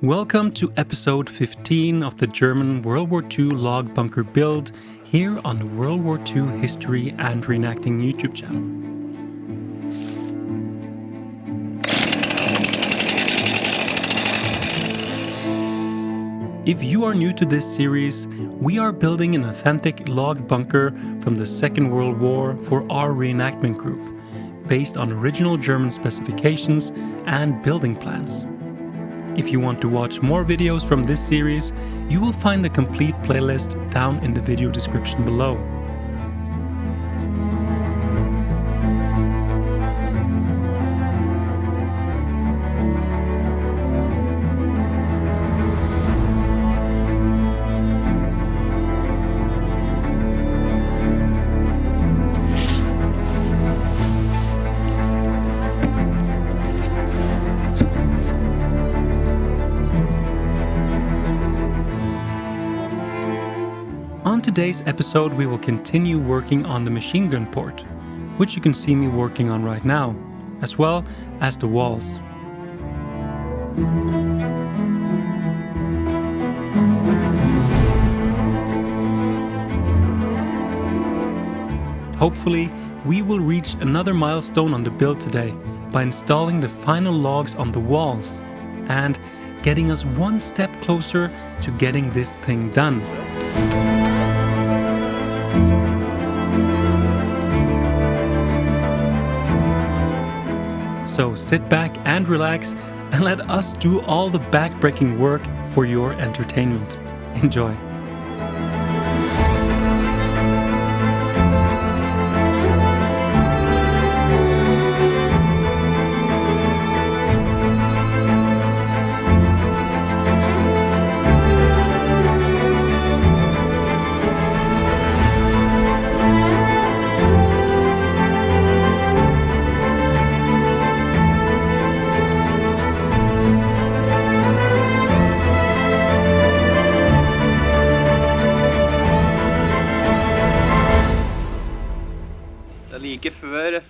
Welcome to episode 15 of the German WW2 Log Bunker Build here on the World War II History and Reenacting YouTube channel. If you are new to this series, we are building an authentic log bunker from the Second World War for our reenactment group, based on original German specifications and building plans. If you want to watch more videos from this series, you will find the complete playlist down in the video description below. On today's episode, we will continue working on the machine gun port, which you can see me working on right now, as well as the walls. Hopefully, we will reach another milestone on the build today by installing the final logs on the walls and getting us one step closer to getting this thing done. So sit back and relax and let us do all the backbreaking work for your entertainment. Enjoy. Like før,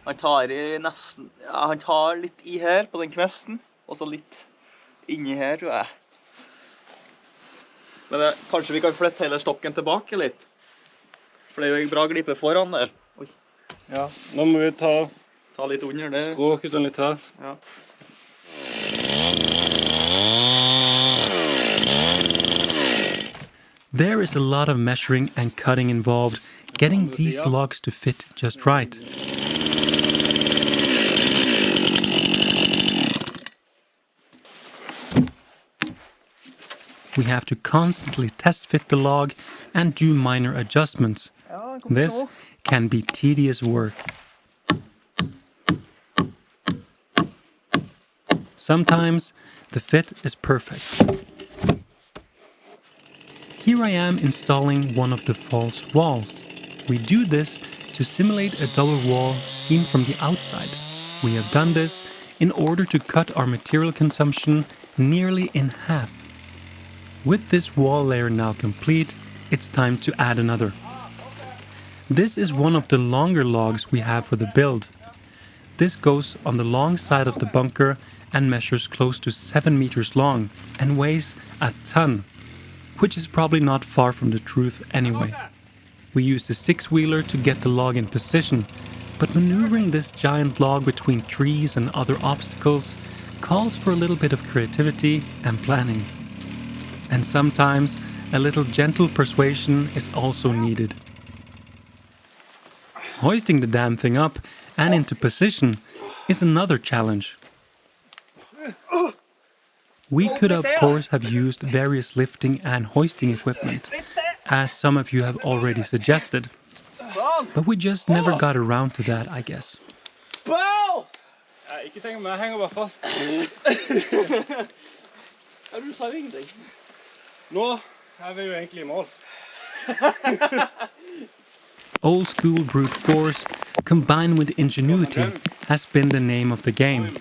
han tar han tar litt I her på den kvesten, og så litt inni her, tror jeg. Men kanskje vi kan flette hele stokken tilbake litt, for det jo en bra glipe foran der. Oi. Ja, nå må vi ta litt under der. Skråk ut den litt her. Ja. There is a lot of measuring and cutting involved, getting these logs to fit just right. We have to constantly test fit the log and do minor adjustments. This can be tedious work. Sometimes the fit is perfect. Here I am installing one of the false walls. We do this to simulate a double wall seen from the outside. We have done this in order to cut our material consumption nearly in half. With this wall layer now complete, it's time to add another. This is one of the longer logs we have for the build. This goes on the long side of the bunker and measures close to 7 meters long and weighs a ton, which is probably not far from the truth anyway. We used a 6-wheeler to get the log in position, but maneuvering this giant log between trees and other obstacles calls for a little bit of creativity and planning. And sometimes a little gentle persuasion is also needed. Hoisting the damn thing up and into position is another challenge. We could of course have used various lifting and hoisting equipment, as some of you have already suggested. But we just never got around to that, I guess. Ikke tenk meg, jeg henger bare fast. Du sa jo ingenting. Nå vi jo egentlig I mål. Old school brute force combined with ingenuity has been the name of the game.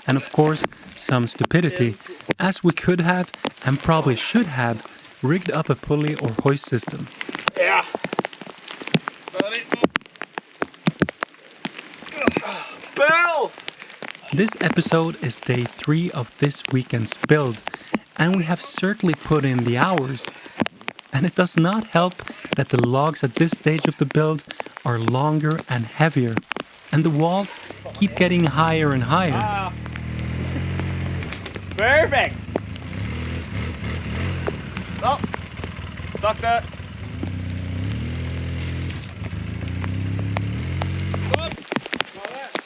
And of course, some stupidity, as we could have, and probably should have, rigged up a pulley or hoist system. Ja. Bill! This episode is day 3 of this weekend's build, and we have certainly put in the hours. And it does not help that the logs at this stage of the build are longer and heavier, and the walls keep getting higher and higher. Perfect! Så, sakte.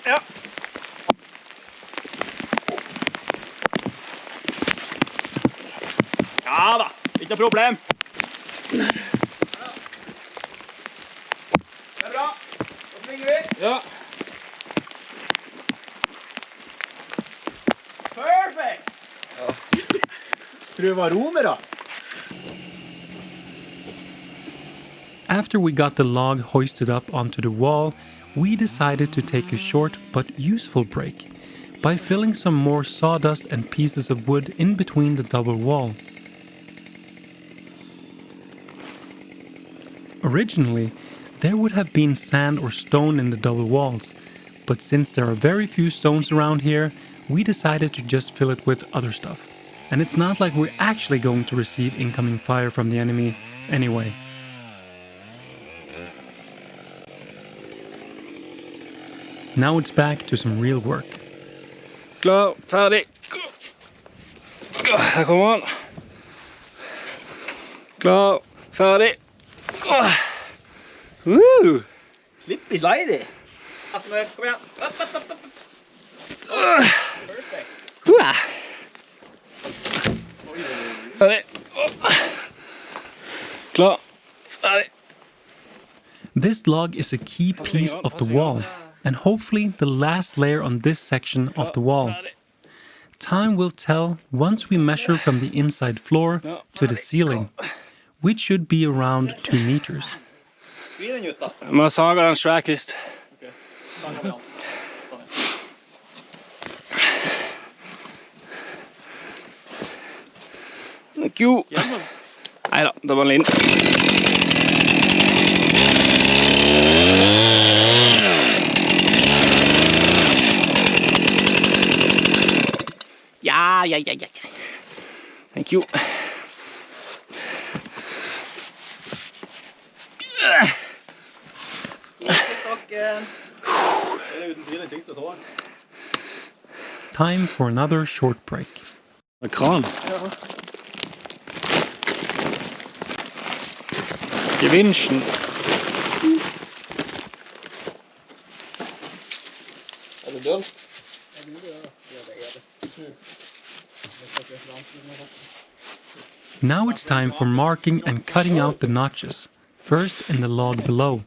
Ja. Ja da, ikke noe problem. Det er bra. Så svinger vi. Ja. Perfekt! Tror det var romer da. After we got the log hoisted up onto the wall, we decided to take a short but useful break by filling some more sawdust and pieces of wood in between the double wall. Originally, there would have been sand or stone in the double walls, but since there are very few stones around here, we decided to just fill it with other stuff. And it's not like we're actually going to receive incoming fire from the enemy anyway. Now it's back to some real work. Klar, ferdig. Her kommer han. Klar, ferdig. Woo! Slipp i slide. Kom igjen. Opp. Perfekt. Ferdig. Klar, ferdig. This log is a key piece of the wall, and hopefully the last layer on this section of the wall. Time will tell once we measure from the inside floor to the ceiling, which should be around 2 meters. Skri den ut da. Jeg må sage den strækist. Ok, sanger vi an. Thank you. Neida, det var en liten. Ja. Thank you. Time for another short break. Kran. Gewinnchen. Er det døll? Now it's time for marking and cutting out the notches, first in the log below.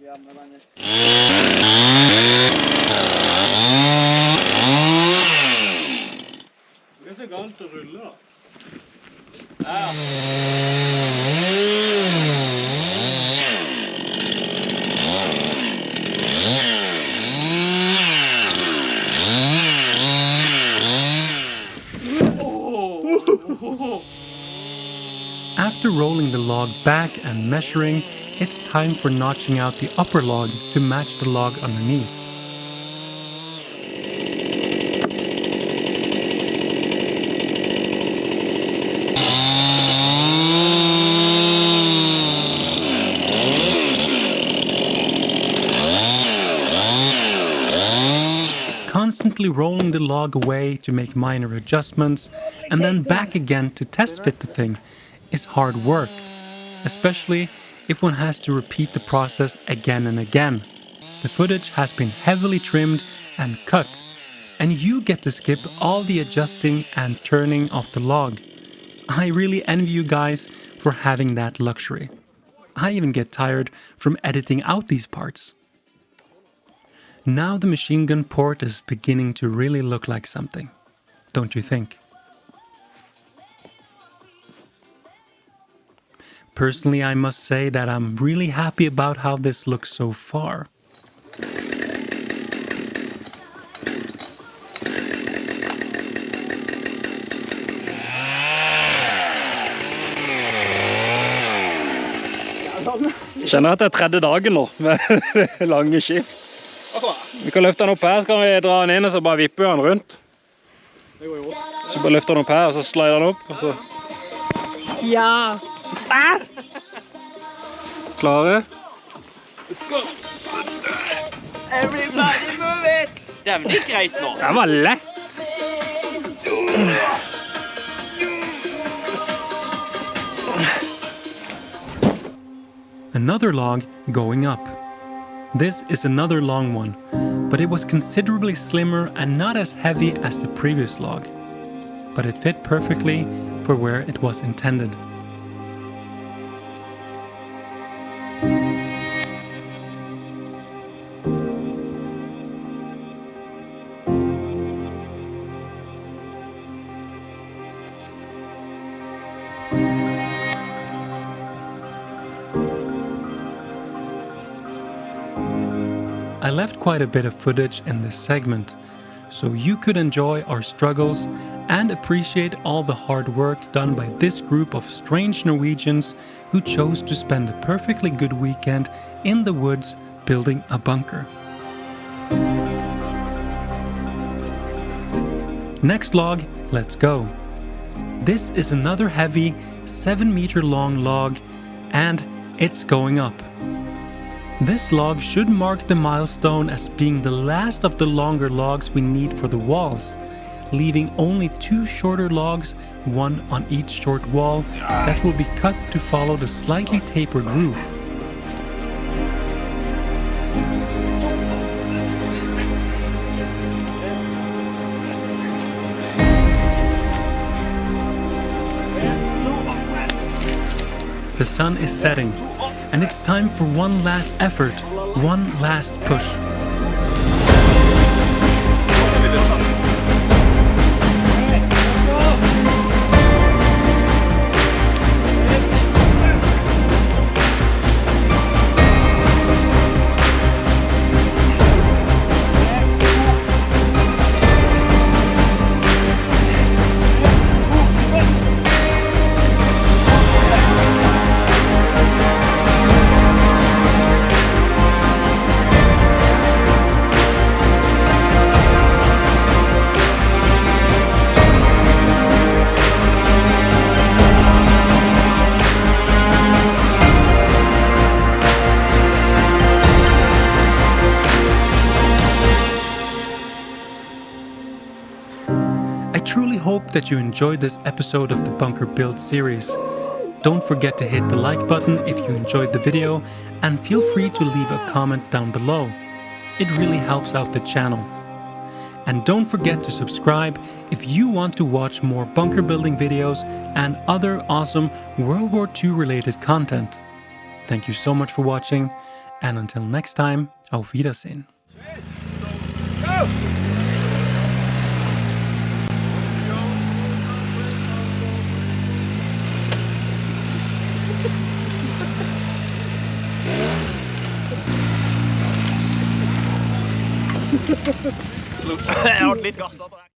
Det er så galt å rulle da. After rolling the log back and measuring, it's time for notching out the upper log to match the log underneath. Constantly rolling the log away to make minor adjustments and then back again to test fit the thing is hard work, especially if one has to repeat the process again and again. The footage has been heavily trimmed and cut, and you get to skip all the adjusting and turning of the log. I really envy you guys for having that luxury. I even get tired from editing out these parts. Now the machine gun port is beginning to really look like something, don't you think? Personally, I must say that I'm really happy about how this looks so far. Jeg kjenner at det er tredje dagen nå med lange skift. Vi kan løfte den opp her, så kan vi dra den inn og så bare vippe den rundt. Så bare løfter den opp her, og så slider den opp, og så... Ja. Klare? Let's go! Everybody move it! Dæven, det gikk greit nå. Det var lett! Another log going up. This is another long one, but it was considerably slimmer and not as heavy as the previous log. But it fit perfectly for where it was intended. I left quite a bit of footage in this segment, so you could enjoy our struggles and appreciate all the hard work done by this group of strange Norwegians who chose to spend a perfectly good weekend in the woods building a bunker. Next log, let's go. This is another heavy 7-meter long log, and it's going up. This log should mark the milestone as being the last of the longer logs we need for the walls, leaving only 2 shorter logs, one on each short wall, that will be cut to follow the slightly tapered roof. The sun is setting, and it's time for one last effort, one last push. I truly hope that you enjoyed this episode of the Bunker Build series. Don't forget to hit the like button if you enjoyed the video, and feel free to leave a comment down below. It really helps out the channel. And don't forget to subscribe if you want to watch more bunker building videos and other awesome World War II related content. Thank you so much for watching, and until next time, auf Wiedersehen. Go! Jeg har litt gass.